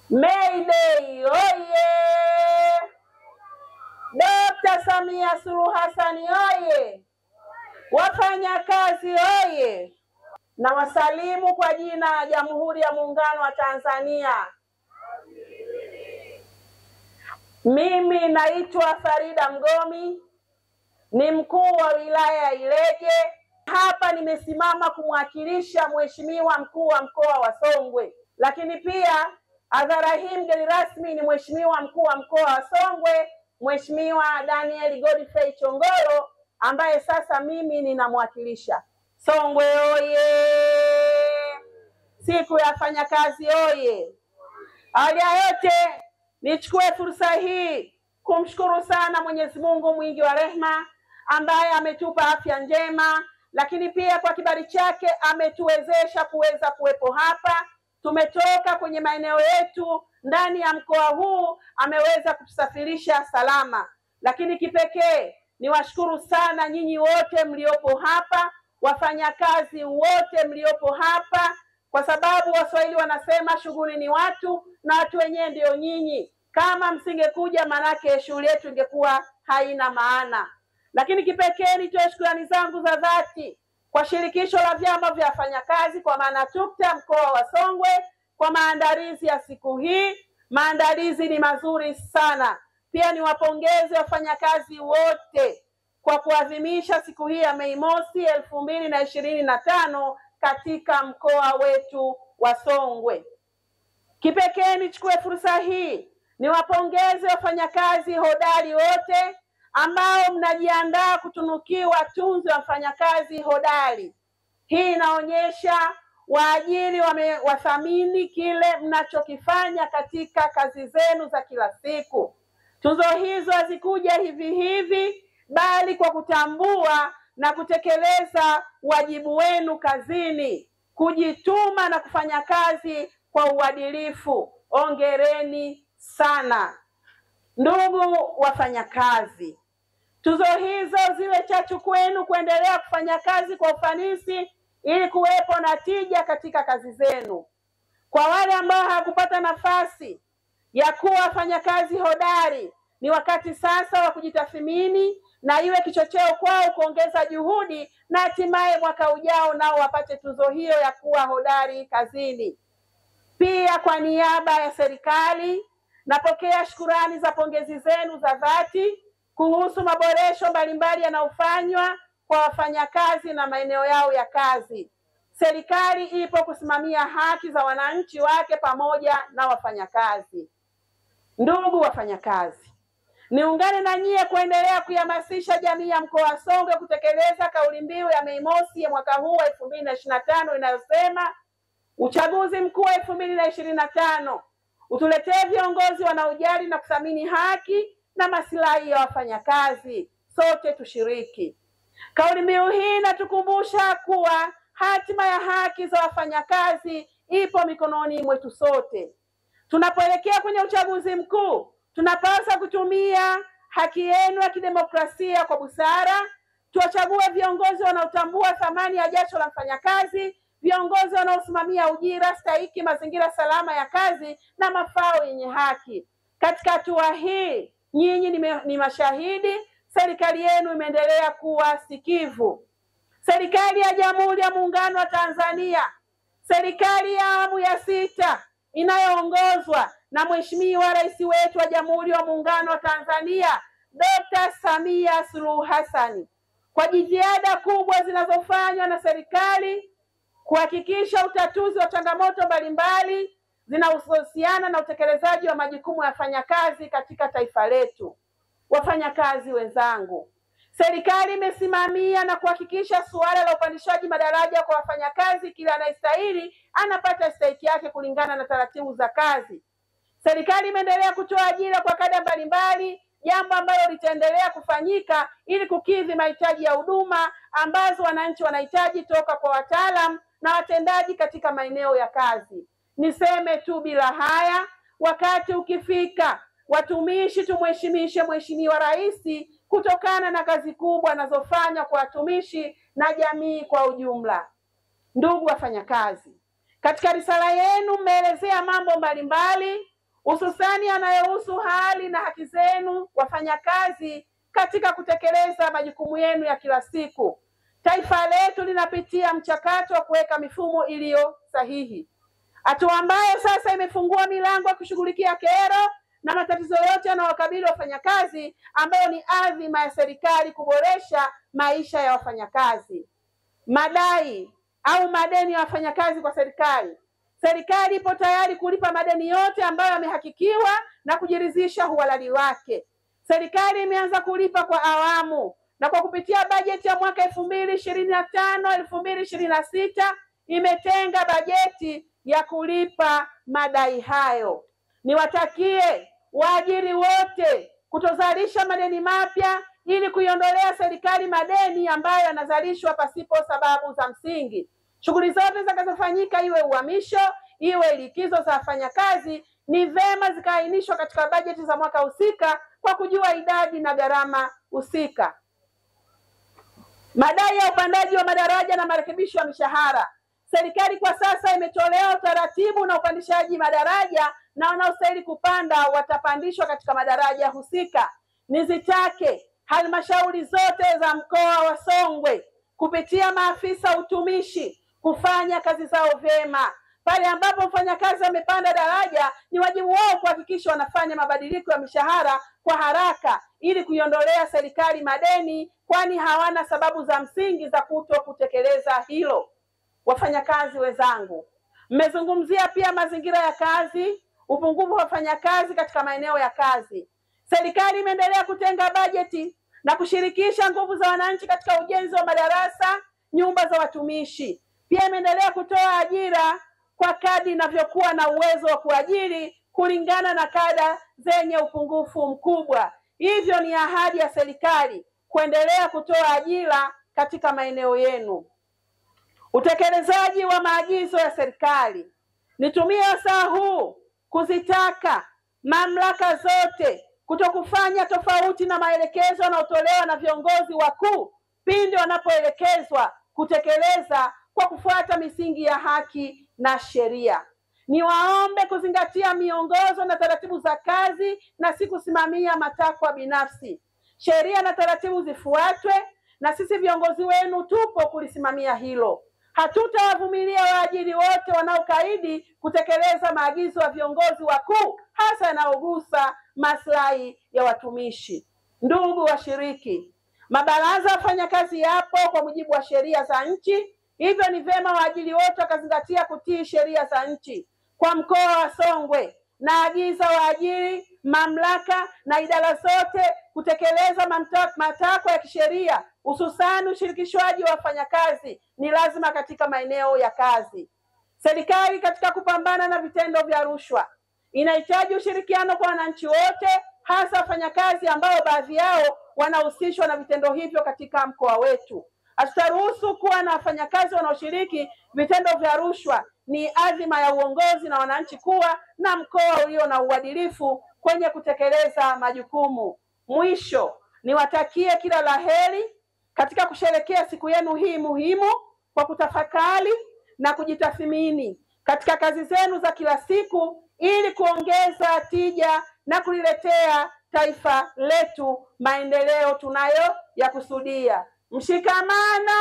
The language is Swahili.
Mayday oye! Dr. Samia Suluhu Hassan oye! Wafanyakazi oye! Na wasalimu kwa jina la Jamhuri ya Muungano wa Tanzania. Mimi naitwa Farida Mgomi, ni mkuu wa wilaya ya Ileje. Hapa nimesimama kumwakilisha Mheshimiwa mkuu wa mkoa wa Songwe, lakini pia hadhara hii mgeni rasmi ni Mheshimiwa mkuu wa mkoa wa Songwe, Mheshimiwa Daniel Godfrey Chongolo, ambaye sasa mimi ninamwakilisha. Songwe oye! Siku ya wafanyakazi oye! Awali ya yote nichukue fursa hii kumshukuru sana Mwenyezi Mungu mwingi wa rehema ambaye ametupa afya njema, lakini pia kwa kibali chake ametuwezesha kuweza kuwepo hapa. Tumetoka kwenye maeneo yetu ndani ya mkoa huu, ameweza kutusafirisha salama. Lakini kipekee niwashukuru sana nyinyi wote mliopo hapa, wafanyakazi wote mliopo hapa, kwa sababu Waswahili wanasema shughuli ni watu na watu wenyewe ndio nyinyi. Kama msingekuja, manake shughuli yetu ingekuwa haina maana. Lakini kipekee nitoe shukrani zangu za dhati kwa shirikisho la vyama vya wafanyakazi kwa maana TUCTA mkoa wa Songwe kwa maandalizi ya siku hii. Maandalizi ni mazuri sana. Pia niwapongeze wafanyakazi wote kwa kuadhimisha siku hii ya Mei Mosi 2025 katika mkoa wetu wa Songwe. Kipekee nichukue fursa hii niwapongeze wafanyakazi hodari wote ambao mnajiandaa kutunukiwa tunzo ya mfanyakazi hodari. Hii inaonyesha waajiri wathamini kile mnachokifanya katika kazi zenu za kila siku. Tuzo hizo hazikuja hivi hivi, bali kwa kutambua na kutekeleza wajibu wenu kazini, kujituma na kufanya kazi kwa uadilifu. Hongereni sana ndugu wafanyakazi. Tuzo hizo ziwe chachu kwenu kuendelea kufanya kazi kwa ufanisi ili kuwepo na tija katika kazi zenu. Kwa wale ambao hawakupata nafasi ya kuwa wafanyakazi hodari, ni wakati sasa wa kujitathmini na iwe kichocheo kwao kuongeza juhudi na hatimaye mwaka ujao nao wapate tuzo hiyo ya kuwa hodari kazini. Pia kwa niaba ya serikali napokea shukurani za pongezi zenu za dhati kuhusu maboresho mbalimbali yanayofanywa kwa wafanyakazi na maeneo yao ya kazi. Serikali ipo kusimamia haki za wananchi wake pamoja na wafanyakazi. Ndugu wafanyakazi, niungane na nyie kuendelea kuhamasisha jamii ya mkoa wa Songwe kutekeleza kauli mbiu ya Mei Mosi ya mwaka huu 2025 inayosema uchaguzi mkuu wa 2025 utuletee viongozi wanaojali na kuthamini haki na maslahi ya wafanyakazi. Sote tushiriki. Kauli mbiu hii inatukumbusha kuwa hatima ya haki za wafanyakazi ipo mikononi mwetu sote. Tunapoelekea kwenye uchaguzi mkuu, tunapaswa kutumia haki yenu ya kidemokrasia kwa busara. Tuwachague viongozi wanaotambua thamani ya jasho la mfanyakazi, viongozi wanaosimamia ujira stahiki, mazingira salama ya kazi na mafao yenye haki. Katika hatua hii, nyinyi ni mashahidi, serikali yenu imeendelea kuwa sikivu. Serikali ya Jamhuri ya Muungano wa Tanzania, serikali ya awamu ya 6 inayoongozwa na Mheshimiwa Rais wetu wa Jamhuri ya Muungano wa Tanzania Dr. Samia Suluhu Hassan, kwa jitihada kubwa zinazofanywa na serikali kuhakikisha utatuzi wa changamoto mbalimbali zinazohusiana na utekelezaji wa majukumu ya wafanyakazi katika taifa letu. Wafanyakazi wenzangu, serikali imesimamia na kuhakikisha suala la upandishaji madaraja kwa wafanyakazi, kila anayestahili anapata stahiki yake kulingana na taratibu za kazi. Serikali imeendelea kutoa ajira kwa kada mbalimbali, jambo ambalo litaendelea kufanyika ili kukidhi mahitaji ya huduma ambazo wananchi wanahitaji toka kwa wataalamu na watendaji katika maeneo ya kazi. Niseme tu bila haya, wakati ukifika watumishi tumheshimishe Mheshimiwa Rais kutokana na kazi kubwa anazofanya kwa watumishi na jamii kwa ujumla. Ndugu wafanyakazi, katika risala yenu mmeelezea mambo mbalimbali hususani yanayohusu hali na haki zenu wafanyakazi katika kutekeleza majukumu yenu ya kila siku. Taifa letu linapitia mchakato wa kuweka mifumo iliyo sahihi, hatua ambayo sasa imefungua milango ya kushughulikia kero na matatizo yote yanayowakabili wafanyakazi, ambayo ni azima ya serikali kuboresha maisha ya wafanyakazi. Madai au madeni ya wafanyakazi kwa serikali. Serikali ipo tayari kulipa madeni yote ambayo yamehakikiwa na kujiridhisha uhalali wake. Serikali imeanza kulipa kwa awamu na kwa kupitia bajeti ya mwaka 2025-2026 imetenga bajeti ya kulipa madai hayo. Niwatakie waajiri wote kutozalisha madeni mapya ili kuiondolea serikali madeni ambayo yanazalishwa pasipo sababu za msingi. Shughuli zote zitakazofanyika, iwe uhamisho, iwe likizo za wafanyakazi, ni vema zikaainishwa katika bajeti za mwaka husika kwa kujua idadi na gharama husika. Madai ya upandaji wa madaraja na marekebisho ya mishahara. Serikali kwa sasa imetolea utaratibu na upandishaji madaraja, na wanaostahili kupanda watapandishwa katika madaraja husika. Nizitake halmashauri zote za mkoa wa Songwe kupitia maafisa utumishi kufanya kazi zao vyema. Pale ambapo mfanyakazi amepanda daraja, ni wajibu wao kuhakikisha wanafanya mabadiliko ya mishahara kwa haraka ili kuiondolea serikali madeni, kwani hawana sababu za msingi za kuto kutekeleza hilo. Wafanyakazi wenzangu, mmezungumzia pia mazingira ya kazi, upungufu wa wafanyakazi katika maeneo ya kazi. Serikali imeendelea kutenga bajeti na kushirikisha nguvu za wananchi katika ujenzi wa madarasa, nyumba za watumishi. Pia imeendelea kutoa ajira kwa kadri inavyokuwa na uwezo wa kuajiri kulingana na kada zenye upungufu mkubwa. Hivyo ni ahadi ya serikali kuendelea kutoa ajira katika maeneo yenu. Utekelezaji wa maagizo ya serikali. Nitumie wasaa huu kuzitaka mamlaka zote kutokufanya tofauti na maelekezo yanayotolewa na viongozi wakuu pindi wanapoelekezwa kutekeleza kwa kufuata misingi ya haki na sheria. Niwaombe kuzingatia miongozo na taratibu za kazi na si kusimamia matakwa binafsi. Sheria na taratibu zifuatwe, na sisi viongozi wenu tupo kulisimamia hilo. Hatutawavumilia waajiri wote wanaokaidi kutekeleza maagizo ya viongozi wakuu, hasa yanayogusa maslahi ya watumishi. Ndugu washiriki, mabaraza ya wafanyakazi yapo kwa mujibu wa sheria za nchi, hivyo ni vyema waajiri wote wakazingatia kutii sheria za nchi. Kwa mkoa wa Songwe, naagiza waajiri, mamlaka na idara zote kutekeleza matakwa ya kisheria, hususani ushirikishwaji wa wafanyakazi ni lazima katika maeneo ya kazi. Serikali katika kupambana na vitendo vya rushwa inahitaji ushirikiano kwa wananchi wote, hasa wafanyakazi ambao baadhi yao wanahusishwa na vitendo hivyo katika mkoa wetu. Hatutaruhusu kuwa na wafanyakazi wanaoshiriki vitendo vya rushwa. Ni azima ya uongozi na wananchi kuwa na mkoa ulio na uadilifu kwenye kutekeleza majukumu. Mwisho, niwatakie kila laheri katika kusherehekea siku yenu hii muhimu kwa kutafakari na kujitathmini katika kazi zenu za kila siku ili kuongeza tija na kuliletea taifa letu maendeleo tunayo ya kusudia. Mshikamano.